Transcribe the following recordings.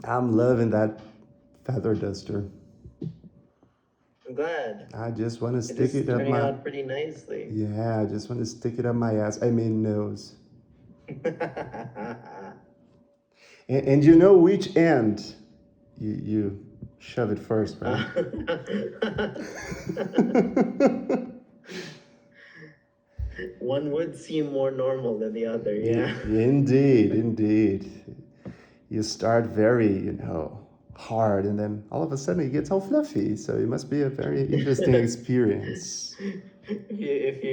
I'm loving that feather duster. I'm glad. I just want to It stick is it up turning my. out pretty nicely. Yeah, I just want to stick it up my ass. I mean nose. And you know which end you shove it first, right? One would seem more normal than the other, yeah. Indeed, indeed. You start very, hard, and then all of a sudden it gets all fluffy. So it must be a very interesting experience. If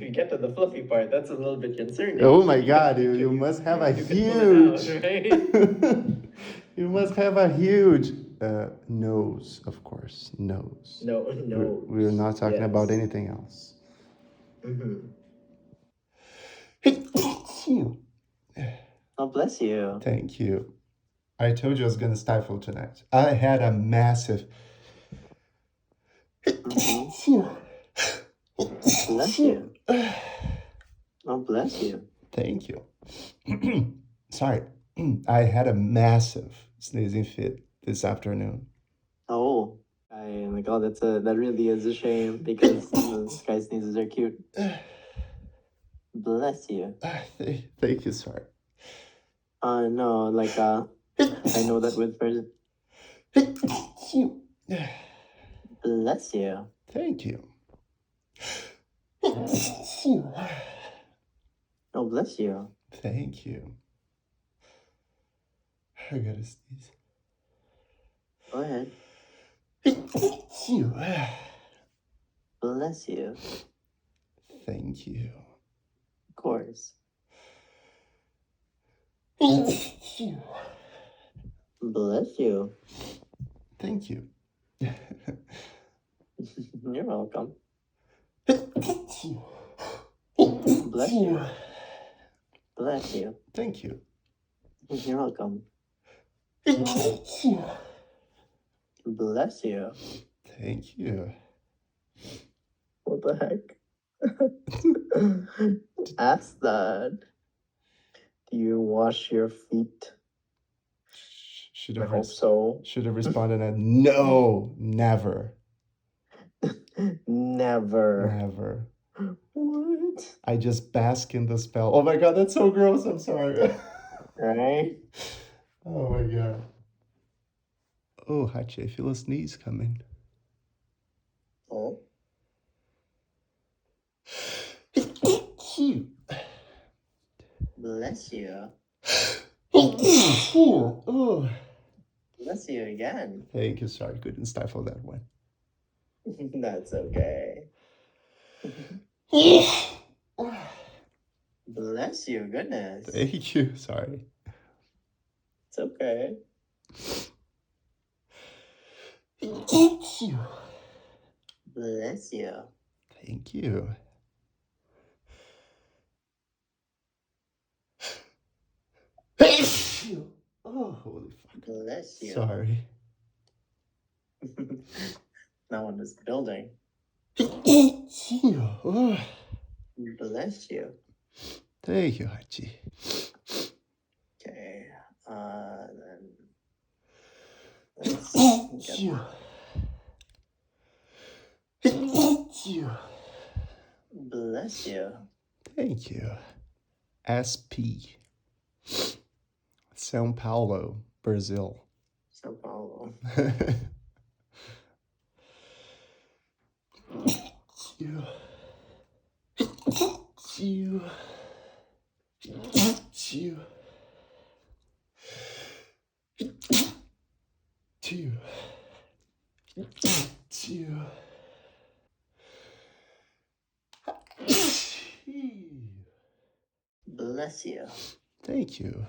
you get to the fluffy part, that's a little bit concerning. Oh my God! You You could, must have a you could pull it out, huge. right? You must have a huge nose, of course. Nose. No. We're not talking about Yes. anything else. Mm-hmm. Oh, bless you. Thank you. I told you I was gonna stifle tonight. I had a massive. Mm-hmm. Bless you. Oh, bless you. Thank you. Sorry. I had a massive sneezing fit this afternoon. Oh, my God, that really is a shame because sky sneezes are cute. Bless you. Thank you, sir. No, I know that with first. Bless you. Thank you. Oh, bless you. Thank you. I gotta sneeze. Go ahead. Bless you. Thank you. Of course. Bless you. Thank you. You're welcome. Bless you. Bless you. Thank you. You're welcome. Bless you. Thank you. What the heck? Ask that. Do you wash your feet? Should I have hope so. Should have responded at no, never. Never. Never. What? I just bask in the spell. Oh my God, that's so gross. I'm sorry. Right? Oh my God. Oh, Hachi, I feel a sneeze coming. Oh. Bless you. Oh. Bless you again. Thank you. Sorry, couldn't stifle that one. That's okay. Bless you, goodness. Thank you. Sorry. It's okay. Bless you. Thank you. Oh, holy fuck. Bless you. Sorry. That one is building. Oh. Bless you. Thank you, Hachi. Okay. Then let's get you. Bless you. Thank you. SP. São Paulo, Brazil. Sao Paulo. you. Bless you. Thank you.